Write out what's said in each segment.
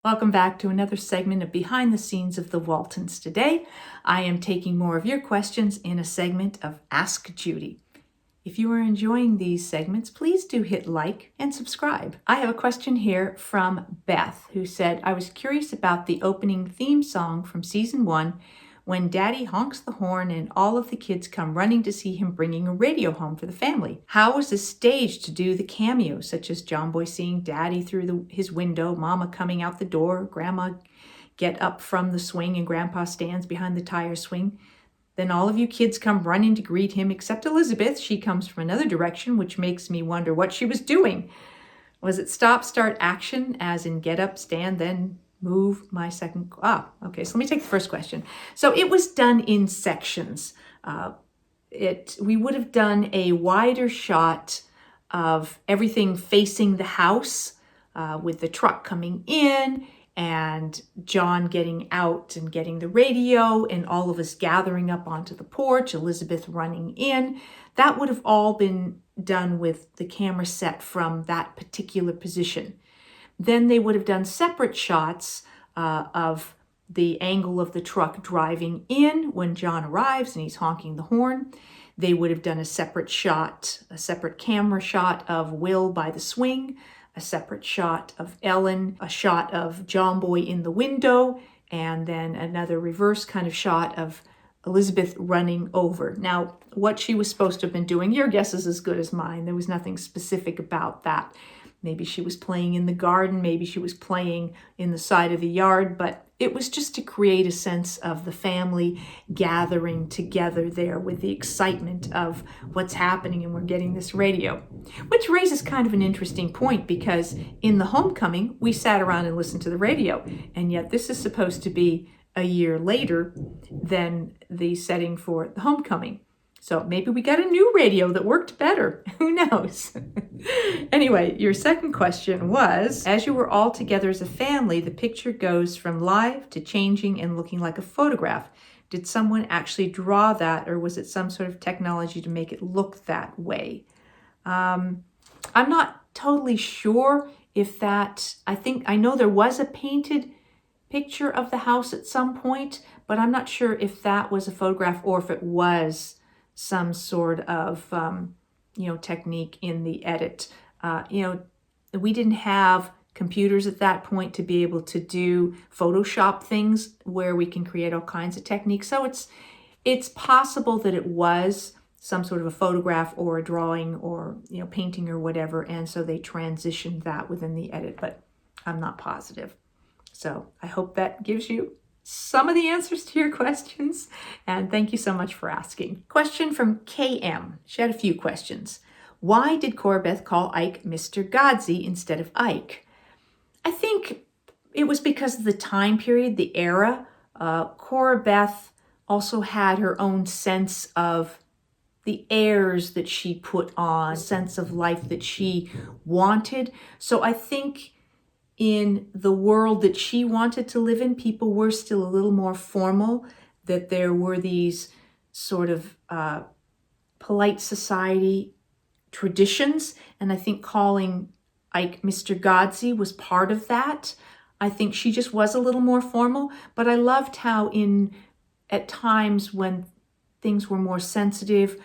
Welcome back to another segment of Behind the Scenes of the Waltons. Today, I am taking more of your questions in a segment of Ask Judy. If you are enjoying these segments, please do hit like and subscribe. I have a question here from Beth, who said, I was curious about the opening theme song from season 1 when Daddy honks the horn and all of the kids come running to see him bringing a radio home for the family. How was this staged to do the cameos, such as John Boy seeing Daddy through his window, Mama coming out the door, Grandma get up from the swing, and Grandpa stands behind the tire swing? Then all of you kids come running to greet him, except Elizabeth. She comes from another direction, which makes me wonder what she was doing. Was it stop, start, action, as in get up, stand, then move? Okay, so let me take the first question. So it was done in sections. We would have done a wider shot of everything facing the house, with the truck coming in and John getting out and getting the radio and all of us gathering up onto the porch, Elizabeth running in. That would have all been done with the camera set from that particular position. Then they would have done separate shots of the angle of the truck driving in when John arrives and he's honking the horn. They would have done a separate shot, a separate camera shot of Will by the swing, a separate shot of Ellen, a shot of John Boy in the window, and then another reverse kind of shot of Elizabeth running over. Now, what she was supposed to have been doing, your guess is as good as mine. There was nothing specific about that. Maybe she was playing in the garden, maybe she was playing in the side of the yard, but it was just to create a sense of the family gathering together there with the excitement of what's happening and we're getting this radio. Which raises kind of an interesting point, because in the homecoming, we sat around and listened to the radio, and yet this is supposed to be a year later than the setting for the homecoming. So maybe we got a new radio that worked better. Who knows? Anyway, your second question was, as you were all together as a family, the picture goes from live to changing and looking like a photograph. Did someone actually draw that, or was it some sort of technology to make it look that way? I'm not totally sure if that, I know there was a painted picture of the house at some point, but I'm not sure if that was a photograph or if it was some sort of, technique in the edit. We didn't have computers at that point to be able to do Photoshop things where we can create all kinds of techniques. So it's possible that it was some sort of a photograph or a drawing or, painting or whatever. And so they transitioned that within the edit, but I'm not positive. So I hope that gives you some of the answers to your questions, and thank you so much for asking. Question from KM. She had a few questions. Why did Cora Beth call Ike Mr. Godsey instead of Ike? I think it was because of the time period, the era. Cora Beth also had her own sense of the airs that she put on, sense of life that she wanted. So I think in the world that she wanted to live in, people were still a little more formal, that there were these sort of polite society traditions. And I think calling Ike Mr. Godsey was part of that. I think she just was a little more formal, but I loved how at times when things were more sensitive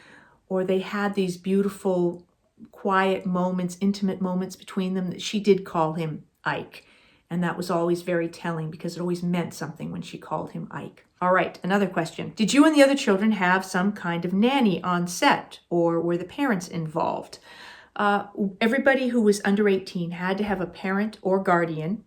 or they had these beautiful, quiet moments, intimate moments between them, that she did call him Ike. And that was always very telling because it always meant something when she called him Ike. All right, another question. Did you and the other children have some kind of nanny on set, or were the parents involved? Everybody who was under 18 had to have a parent or guardian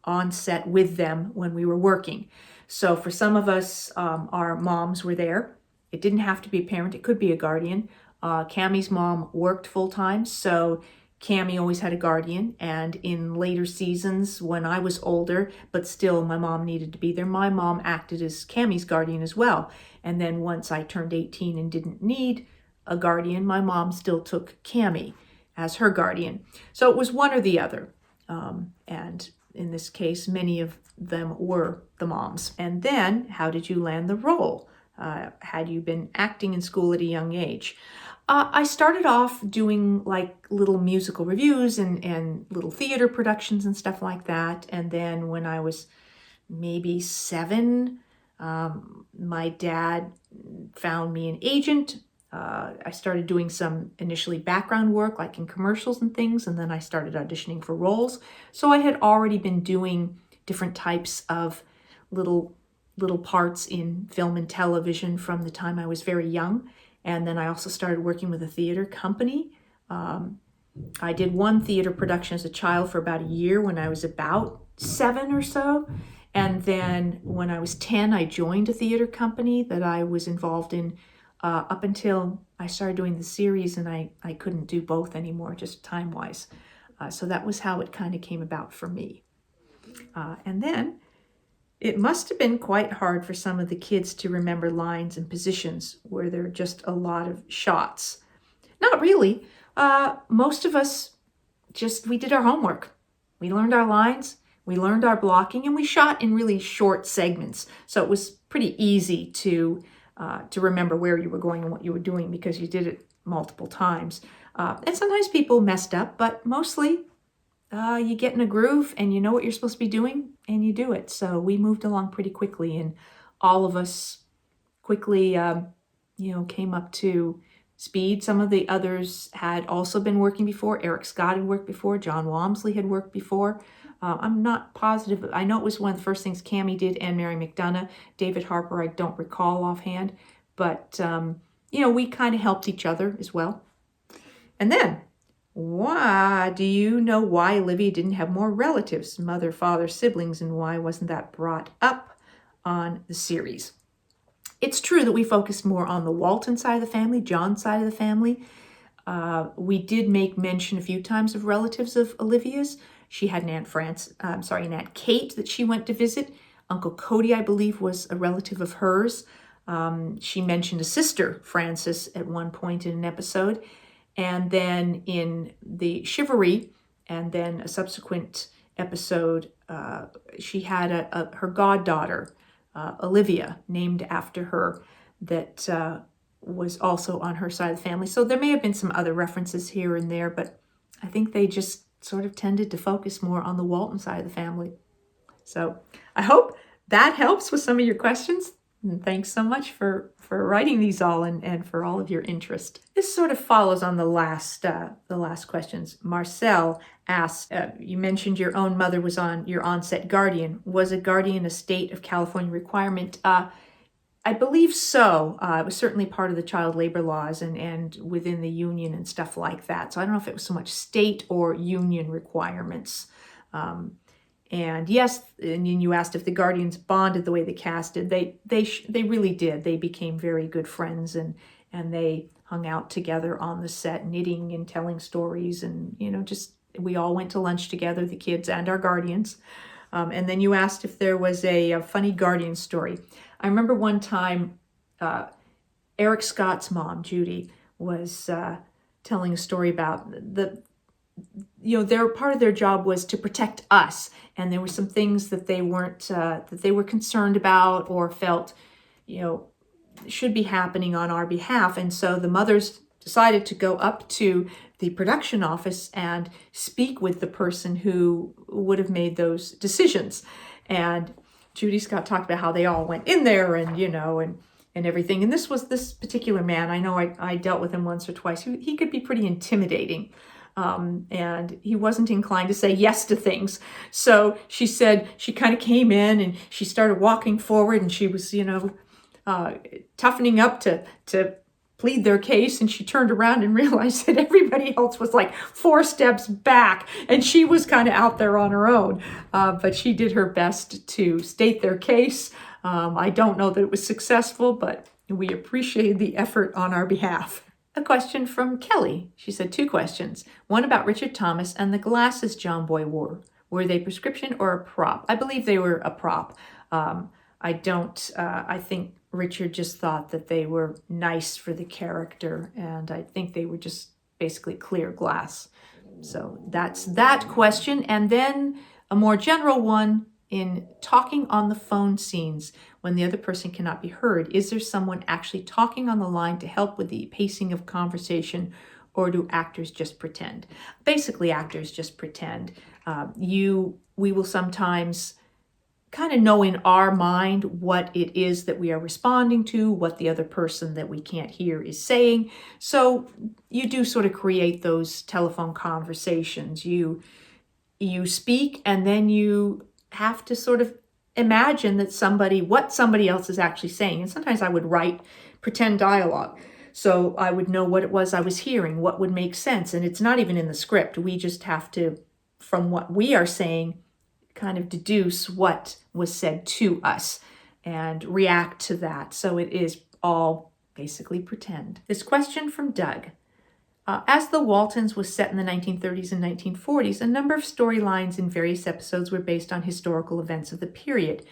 on set with them when we were working. So for some of us, our moms were there. It didn't have to be a parent. It could be a guardian. Cammie's mom worked full-time, so Cammie always had a guardian, and in later seasons when I was older, but still my mom needed to be there, my mom acted as Cammie's guardian as well. And then once I turned 18 and didn't need a guardian, my mom still took Cammie as her guardian. So it was one or the other. And in this case, many of them were the moms. And then, how did you land the role? Had you been acting in school at a young age? I started off doing like little musical reviews and little theater productions and stuff like that. And then when I was maybe 7, my dad found me an agent. I started doing some initially background work, like in commercials and things, and then I started auditioning for roles. So I had already been doing different types of little parts in film and television from the time I was very young. And then I also started working with a theater company. I did one theater production as a child for about a year when I was about 7 or so. And then when I was 10, I joined a theater company that I was involved in up until I started doing the series, and I couldn't do both anymore, just time-wise. So that was how it kind of came about for me. And then it must have been quite hard for some of the kids to remember lines and positions where there are just a lot of shots. Not really. Most of us we did our homework. We learned our lines, we learned our blocking, and we shot in really short segments. So it was pretty easy to remember where you were going and what you were doing because you did it multiple times. And sometimes people messed up, but mostly you get in a groove and you know what you're supposed to be doing and you do it. So we moved along pretty quickly, and all of us quickly, came up to speed. Some of the others had also been working before. Eric Scott had worked before. John Walmsley had worked before. I'm not positive. I know it was one of the first things Cammie did, and Mary McDonough. David Harper, I don't recall offhand. But, we kind of helped each other as well. And then, do you know why Olivia didn't have more relatives, mother, father, siblings, and why wasn't that brought up on the series? It's true that we focused more on the Walton side of the family, John's side of the family. We did make mention a few times of relatives of Olivia's. She had an an Aunt Kate that she went to visit. Uncle Cody, I believe, was a relative of hers. She mentioned a sister, Frances, at one point in an episode. And then in the Chivalry, and then a subsequent episode, she had her goddaughter, Olivia, named after her, that was also on her side of the family. So there may have been some other references here and there, but I think they just sort of tended to focus more on the Walton side of the family. So I hope that helps with some of your questions. And thanks so much for writing these all and for all of your interest. This sort of follows on the last questions. Marcel asked, you mentioned your own mother was on your on-set guardian. Was a guardian a state of California requirement? I believe so. It was certainly part of the child labor laws and within the union and stuff like that. So I don't know if it was so much state or union requirements. And yes, and you asked if the guardians bonded the way the cast did. They really did. They became very good friends, and they hung out together on the set, knitting and telling stories, and we all went to lunch together, the kids and our guardians. And then you asked if there was a funny guardian story. I remember one time Eric Scott's mom, Judy, was telling a story about their part of their job was to protect us, and there were some things that they weren't that they were concerned about or felt should be happening on our behalf. And so the mothers decided to go up to the production office and speak with the person who would have made those decisions. And Judy Scott talked about how they all went in there and everything. And this particular man, I know I dealt with him once or twice. He could be pretty intimidating. And he wasn't inclined to say yes to things. So she said she kind of came in and she started walking forward, and she was, toughening up to plead their case. And she turned around and realized that everybody else was like 4 steps back, and she was kind of out there on her own. But she did her best to state their case. I don't know that it was successful, but we appreciated the effort on our behalf. A question from Kelly. She said 2 questions. One about Richard Thomas and the glasses John Boy wore. Were they prescription or a prop? I believe they were a prop. I think Richard just thought that they were nice for the character, and I think they were just basically clear glass. So that's that question. And then a more general one, in talking on the phone scenes when the other person cannot be heard, is there someone actually talking on the line to help with the pacing of conversation, or do actors just pretend? Basically, actors just pretend. We will sometimes kind of know in our mind what it is that we are responding to, what the other person that we can't hear is saying. So you do sort of create those telephone conversations. You speak, and then you have to sort of imagine that what somebody else is actually saying. And sometimes I would write pretend dialogue, so I would know what it was I was hearing, what would make sense. And it's not even in the script. We just have to, from what we are saying, kind of deduce what was said to us and react to that. So it is all basically pretend. This question from Doug. As the Waltons was set in the 1930s and 1940s, a number of storylines in various episodes were based on historical events of the period.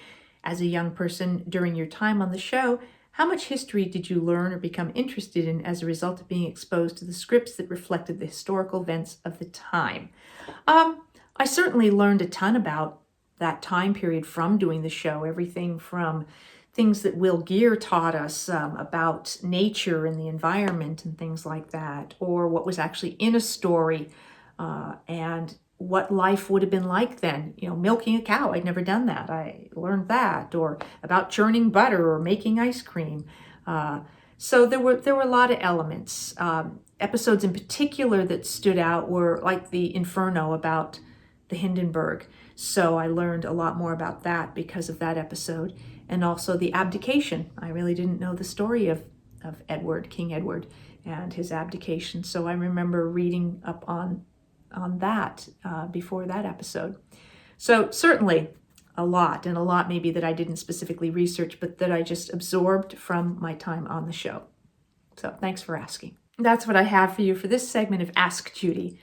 As a young person during your time on the show, how much history did you learn or become interested in as a result of being exposed to the scripts that reflected the historical events of the time? I certainly learned a ton about that time period from doing the show, everything from things that Will Geer taught us about nature and the environment and things like that, or what was actually in a story and what life would have been like then. Milking a cow, I'd never done that. I learned that, or about churning butter or making ice cream. So there were a lot of elements. Episodes in particular that stood out were like the Inferno about the Hindenburg. So I learned a lot more about that because of that episode. And also the abdication. I really didn't know the story of Edward, King Edward, and his abdication. So I remember reading up on that before that episode. So certainly a lot, and a lot maybe that I didn't specifically research, but that I just absorbed from my time on the show. So thanks for asking. That's what I have for you for this segment of Ask Judy.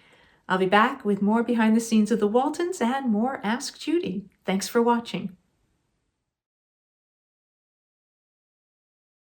I'll be back with more behind the scenes of the Waltons and more Ask Judy. Thanks for watching.